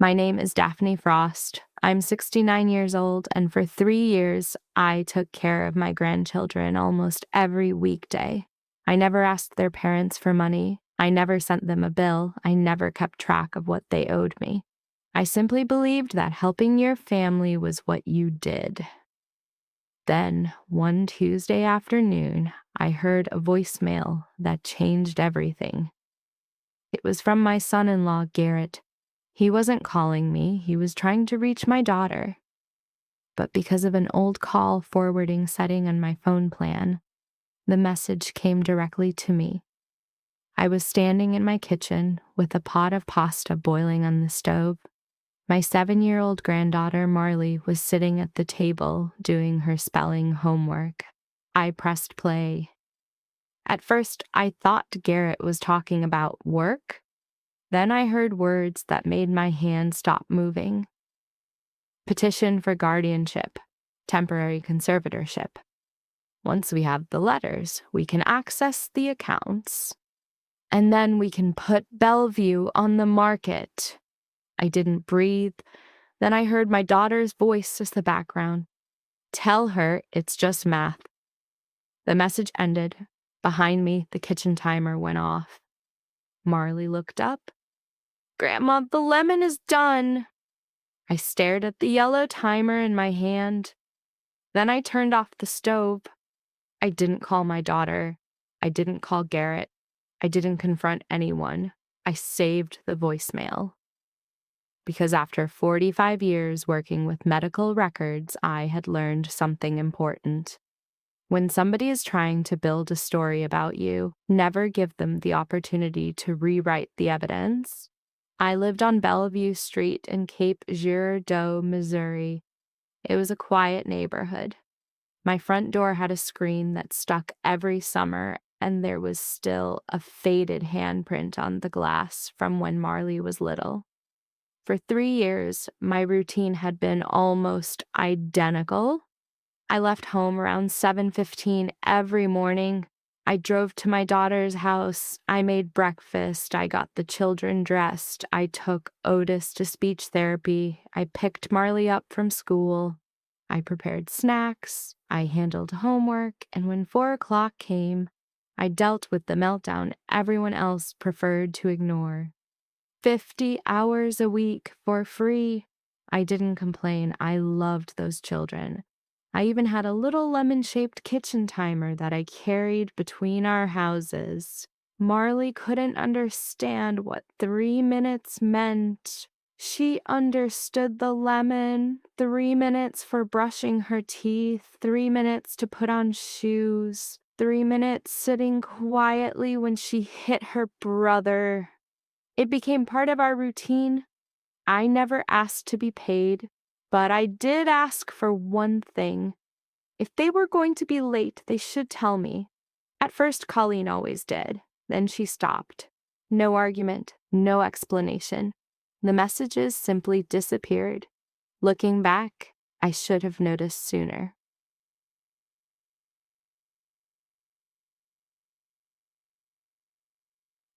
My name is Daphne Frost. I'm 69 years old, and for 3 years, I took care of my grandchildren almost every weekday. I never asked their parents for money. I never sent them a bill. I never kept track of what they owed me. I simply believed that helping your family was what you did. Then, one Tuesday afternoon, I heard a voicemail that changed everything. It was from my son-in-law, Garrett. He wasn't calling me, he was trying to reach my daughter. But because of an old call forwarding setting on my phone plan, the message came directly to me. I was standing in my kitchen with a pot of pasta boiling on the stove. My 7-year-old granddaughter, Marley, was sitting at the table doing her spelling homework. I pressed play. At first, I thought Garrett was talking about work. Then I heard words that made my hand stop moving. Petition for guardianship, temporary conservatorship. Once we have the letters, we can access the accounts. And then we can put Bellevue on the market. I didn't breathe. Then I heard my daughter's voice as the background. Tell her it's just math. The message ended. Behind me, the kitchen timer went off. Marley looked up. Grandma, the lemon is done. I stared at the yellow timer in my hand. Then I turned off the stove. I didn't call my daughter. I didn't call Garrett. I didn't confront anyone. I saved the voicemail. Because after 45 years working with medical records, I had learned something important. When somebody is trying to build a story about you, never give them the opportunity to rewrite the evidence. I lived on Bellevue Street in Cape Girardeau, Missouri. It was a quiet neighborhood. My front door had a screen that stuck every summer, and there was still a faded handprint on the glass from when Marley was little. For 3 years, my routine had been almost identical. I left home around 7:15 every morning. I drove to my daughter's house. I made breakfast. I got the children dressed. I took Otis to speech therapy. I picked Marley up from school. I prepared snacks. I handled homework. And when 4 o'clock came, I dealt with the meltdown everyone else preferred to ignore. 50 hours a week for free. I didn't complain. I loved those children. I even had a little lemon-shaped kitchen timer that I carried between our houses. Marley couldn't understand what 3 minutes meant. She understood the lemon. 3 minutes for brushing her teeth. 3 minutes to put on shoes. 3 minutes sitting quietly when she hit her brother. It became part of our routine. I never asked to be paid, but I did ask for one thing. If they were going to be late, they should tell me. At first, Colleen always did. Then she stopped. No argument, no explanation. The messages simply disappeared. Looking back, I should have noticed sooner.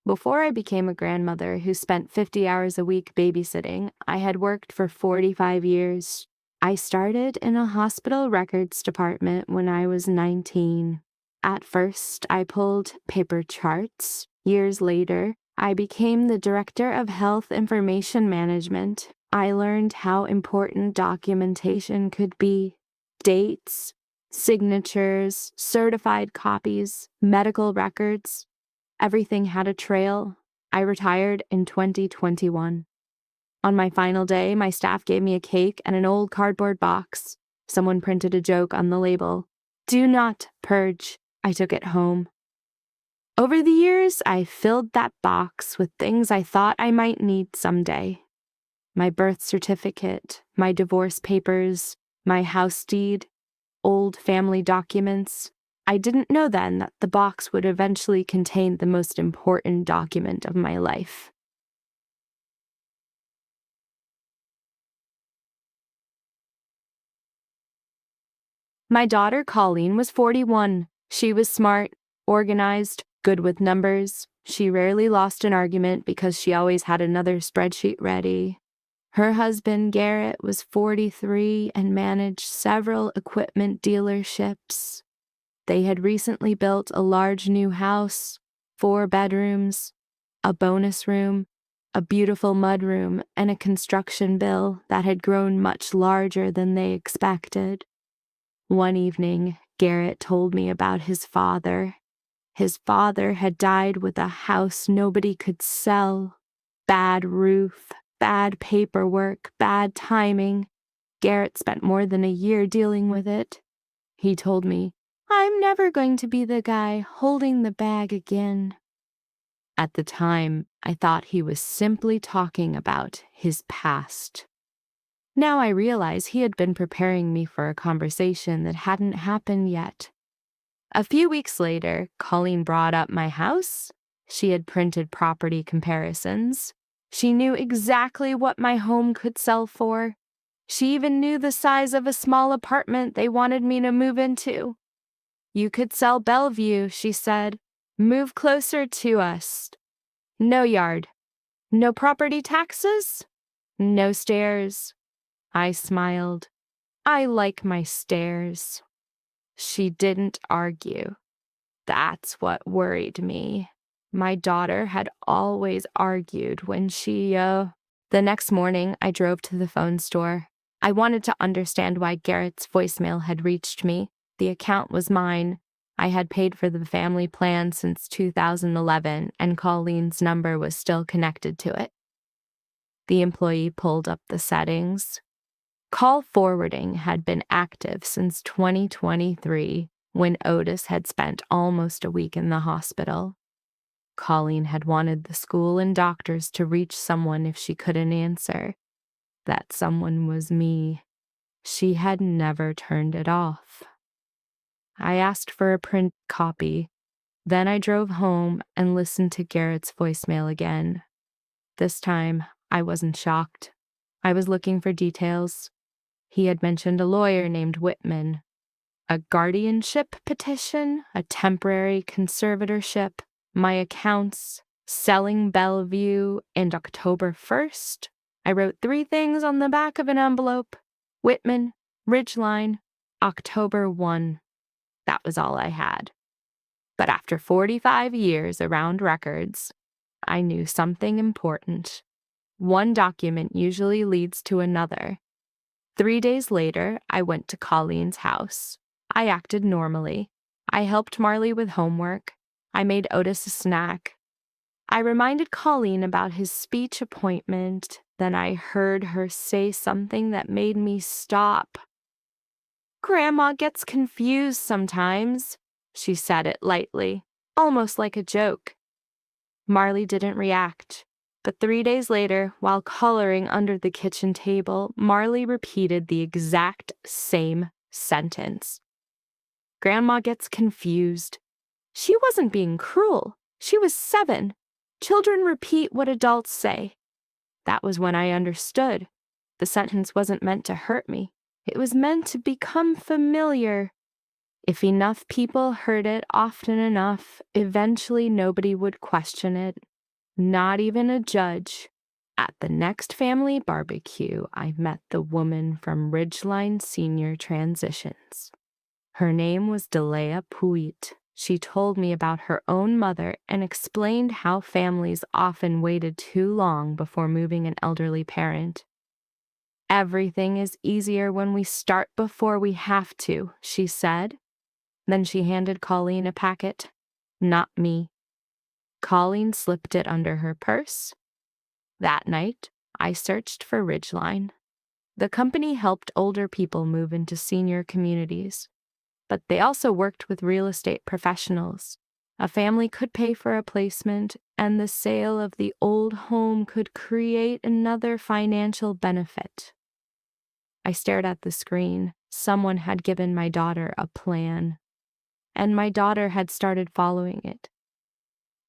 Before I became a grandmother who spent 50 hours a week babysitting, I had worked for 45 years. I started in a hospital records department when I was 19. At first, I pulled paper charts. Years later, I became the director of health information management. I learned how important documentation could be. Dates, signatures, certified copies, medical records. Everything had a trail. I retired in 2021. On my final day, my staff gave me a cake and an old cardboard box. Someone printed a joke on the label. Do not purge. I took it home. Over the years, I filled that box with things I thought I might need someday. My birth certificate, my divorce papers, my house deed, old family documents. I didn't know then that the box would eventually contain the most important document of my life. My daughter, Colleen, was 41. She was smart, organized, good with numbers. She rarely lost an argument because she always had another spreadsheet ready. Her husband, Garrett, was 43 and managed several equipment dealerships. They had recently built a large new house, 4 bedrooms, a bonus room, a beautiful mudroom, and a construction bill that had grown much larger than they expected. One evening, Garrett told me about his father. His father had died with a house nobody could sell. Bad roof, bad paperwork, bad timing. Garrett spent more than a year dealing with it. He told me, "I'm never going to be the guy holding the bag again." At the time, I thought he was simply talking about his past. Now I realize he had been preparing me for a conversation that hadn't happened yet. A few weeks later, Colleen brought up my house. She had printed property comparisons. She knew exactly what my home could sell for. She even knew the size of a small apartment they wanted me to move into. "You could sell Bellevue," she said. "Move closer to us. No yard. No property taxes. No stairs." I smiled. I like my stairs. She didn't argue. That's what worried me. My daughter had always argued when The next morning, I drove to the phone store. I wanted to understand why Garrett's voicemail had reached me. The account was mine. I had paid for the family plan since 2011, and Colleen's number was still connected to it. The employee pulled up the settings. Call forwarding had been active since 2023, when Otis had spent almost a week in the hospital. Colleen had wanted the school and doctors to reach someone if she couldn't answer. That someone was me. She had never turned it off. I asked for a print copy. Then I drove home and listened to Garrett's voicemail again. This time, I wasn't shocked. I was looking for details. He had mentioned a lawyer named Whitman, a guardianship petition, a temporary conservatorship, my accounts, selling Bellevue, and October 1st. I wrote 3 things on the back of an envelope: Whitman, Ridgeline, October 1. That was all I had. But after 45 years around records, I knew something important. One document usually leads to another. 3 days later, I went to Colleen's house. I acted normally. I helped Marley with homework. I made Otis a snack. I reminded Colleen about his speech appointment. Then I heard her say something that made me stop. "Grandma gets confused sometimes," she said it lightly, almost like a joke. Marley didn't react. But 3 days later, while coloring under the kitchen table, Marley repeated the exact same sentence. "Grandma gets confused." She wasn't being cruel. She was 7. Children repeat what adults say. That was when I understood. The sentence wasn't meant to hurt me. It was meant to become familiar. If enough people heard it often enough, eventually nobody would question it. Not even a judge. At the next family barbecue, I met the woman from Ridgeline Senior Transitions. Her name was Delea Puit. She told me about her own mother and explained how families often waited too long before moving an elderly parent. "Everything is easier when we start before we have to," she said. Then she handed Colleen a packet. Not me. Colleen slipped it under her purse. That night, I searched for Ridgeline. The company helped older people move into senior communities, but they also worked with real estate professionals. A family could pay for a placement, and the sale of the old home could create another financial benefit. I stared at the screen. Someone had given my daughter a plan, and my daughter had started following it.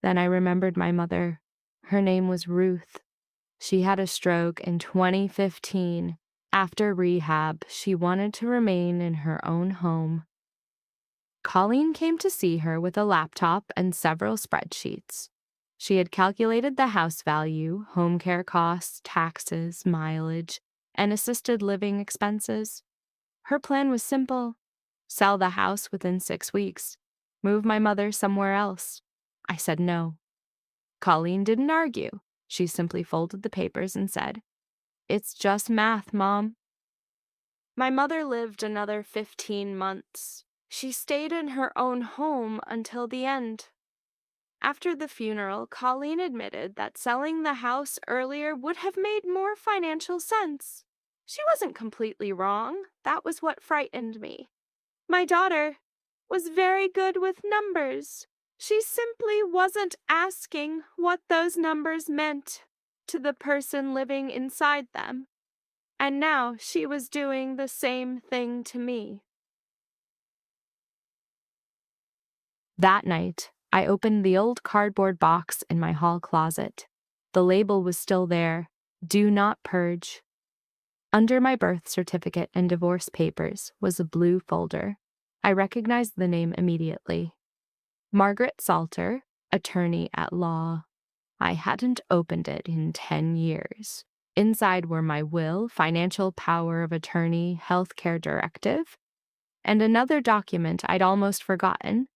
Then I remembered my mother. Her name was Ruth. She had a stroke in 2015. After rehab, she wanted to remain in her own home. Colleen came to see her with a laptop and several spreadsheets. She had calculated the house value, home care costs, taxes, mileage, and assisted living expenses. Her plan was simple: sell the house within 6 weeks, move my mother somewhere else. I said no. Colleen didn't argue. She simply folded the papers and said, "It's just math, Mom." My mother lived another 15 months. She stayed in her own home until the end. After the funeral, Colleen admitted that selling the house earlier would have made more financial sense. She wasn't completely wrong. That was what frightened me. My daughter was very good with numbers. She simply wasn't asking what those numbers meant to the person living inside them. And now she was doing the same thing to me. That night, I opened the old cardboard box in my hall closet. The label was still there: "Do not purge." Under my birth certificate and divorce papers was a blue folder. I recognized the name immediately. Margaret Salter, attorney at law. I hadn't opened it in 10 years. Inside were my will, financial power of attorney, healthcare directive, and another document I'd almost forgotten: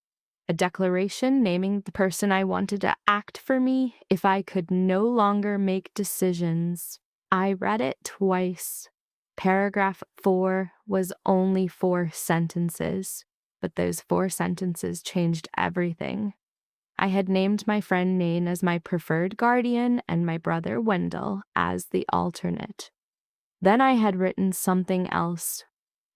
a declaration naming the person I wanted to act for me if I could no longer make decisions. I read it twice. Paragraph 4 was only 4 sentences, but those 4 sentences changed everything. I had named my friend Nain as my preferred guardian and my brother Wendell as the alternate. Then I had written something else.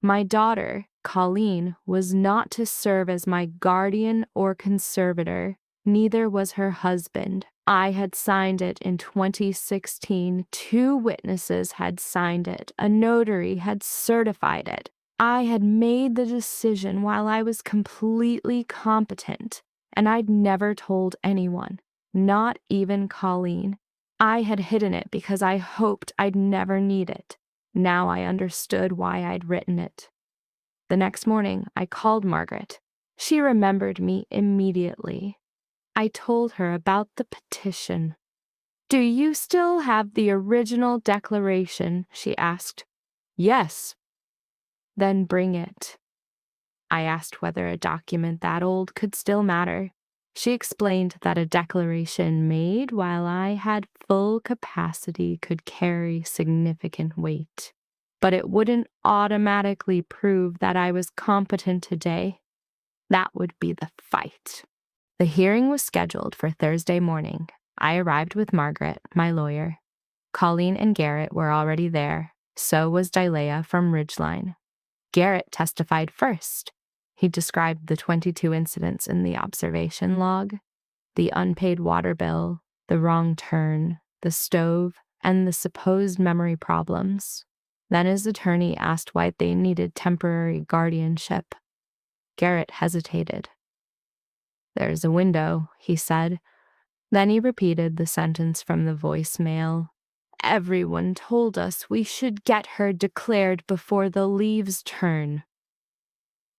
My daughter, Colleen, was not to serve as my guardian or conservator. Neither was her husband. I had signed it in 2016. 2 witnesses had signed it. A notary had certified it. I had made the decision while I was completely competent, and I'd never told anyone, not even Colleen. I had hidden it because I hoped I'd never need it. Now I understood why I'd written it. The next morning, I called Margaret. She remembered me immediately. I told her about the petition. "Do you still have the original declaration?" she asked. "Yes." "Then bring it." I asked whether a document that old could still matter. She explained that a declaration made while I had full capacity could carry significant weight, but it wouldn't automatically prove that I was competent today. That would be the fight. The hearing was scheduled for Thursday morning. I arrived with Margaret, my lawyer. Colleen and Garrett were already there. So was Dilea from Ridgeline. Garrett testified first. He described the 22 incidents in the observation log: the unpaid water bill, the wrong turn, the stove, and the supposed memory problems. Then his attorney asked why they needed temporary guardianship. Garrett hesitated. "There's a window," he said. Then he repeated the sentence from the voicemail: "Everyone told us we should get her declared before the leaves turn."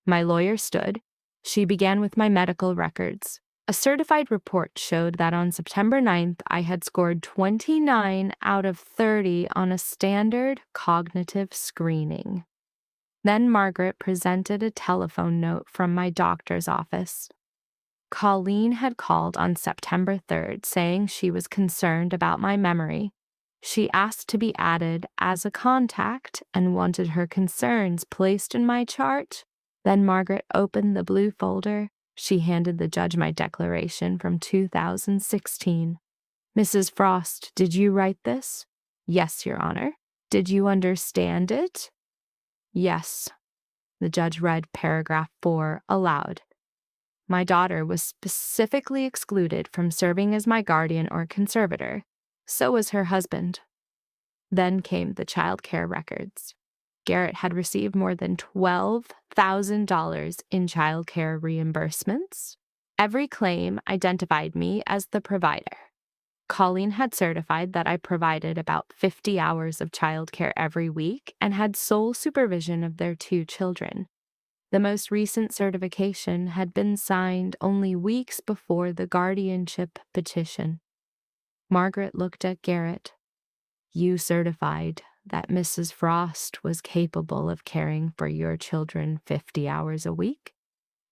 My lawyer stood. She began with my medical records. A certified report showed that on September 9th, I had scored 29 out of 30 on a standard cognitive screening. Then Margaret presented a telephone note from my doctor's office. Colleen had called on September 3rd saying she was concerned about my memory. She asked to be added as a contact and wanted her concerns placed in my chart. Then Margaret opened the blue folder. She handed the judge my declaration from 2016. "Mrs. Frost, did you write this?" "Yes, Your Honor." "Did you understand it?" "Yes." The judge read paragraph 4 aloud. My daughter was specifically excluded from serving as my guardian or conservator. So was her husband. Then came the child care records. Garrett had received more than $12,000 in child care reimbursements. Every claim identified me as the provider. Colleen had certified that I provided about 50 hours of child care every week and had sole supervision of their 2 children. The most recent certification had been signed only weeks before the guardianship petition. Margaret looked at Garrett. You certified that Mrs. Frost was capable of caring for your children 50 hours a week,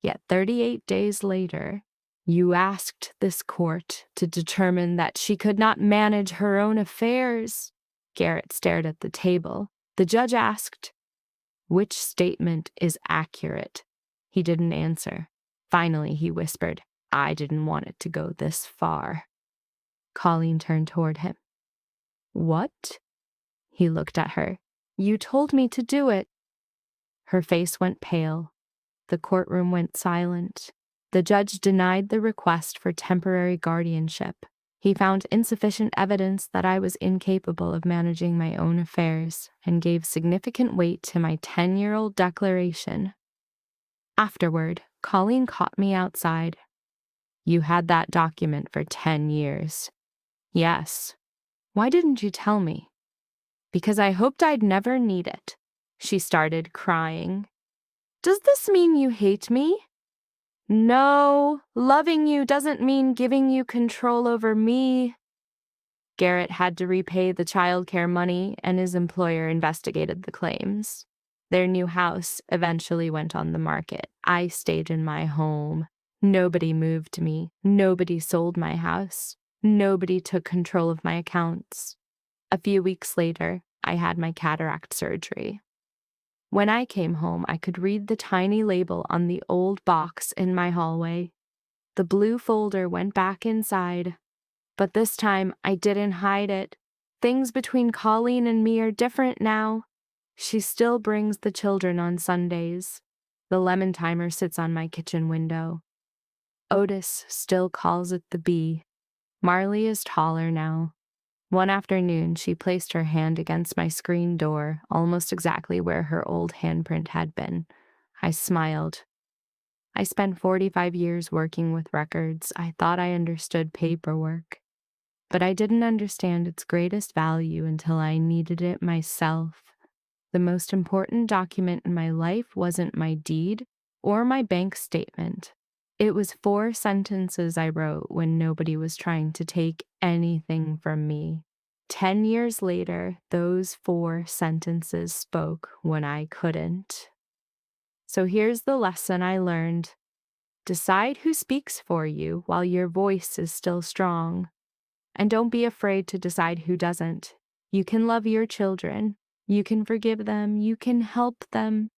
yet 38 days later, you asked this court to determine that she could not manage her own affairs. Garrett stared at the table. The judge asked, which statement is accurate? He didn't answer. Finally, he whispered, I didn't want it to go this far. Colleen turned toward him. What? He looked at her. You told me to do it. Her face went pale. The courtroom went silent. The judge denied the request for temporary guardianship. He found insufficient evidence that I was incapable of managing my own affairs and gave significant weight to my 10-year-old declaration. Afterward, Colleen caught me outside. You had that document for 10 years. Yes. Why didn't you tell me? Because I hoped I'd never need it. She started crying. Does this mean you hate me? No, loving you doesn't mean giving you control over me. Garrett had to repay the childcare money, and his employer investigated the claims. Their new house eventually went on the market. I stayed in my home. Nobody moved me. Nobody sold my house. Nobody took control of my accounts. A few weeks later, I had my cataract surgery. When I came home, I could read the tiny label on the old box in my hallway. The blue folder went back inside, but this time I didn't hide it. Things between Colleen and me are different now. She still brings the children on Sundays. The lemon timer sits on my kitchen window. Otis still calls it the bee. Marley is taller now. One afternoon, she placed her hand against my screen door, almost exactly where her old handprint had been. I smiled. I spent 45 years working with records. I thought I understood paperwork. But I didn't understand its greatest value until I needed it myself. The most important document in my life wasn't my deed or my bank statement. It was 4 sentences I wrote when nobody was trying to take anything from me. 10 years later, those 4 sentences spoke when I couldn't. So here's the lesson I learned. Decide who speaks for you while your voice is still strong. And don't be afraid to decide who doesn't. You can love your children. You can forgive them. You can help them.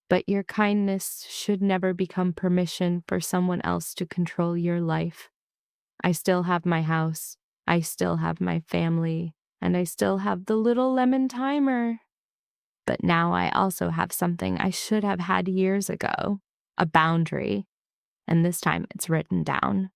But your kindness should never become permission for someone else to control your life. I still have my house. I still have my family. And I still have the little lemon timer. But now I also have something I should have had years ago, a boundary. And this time it's written down.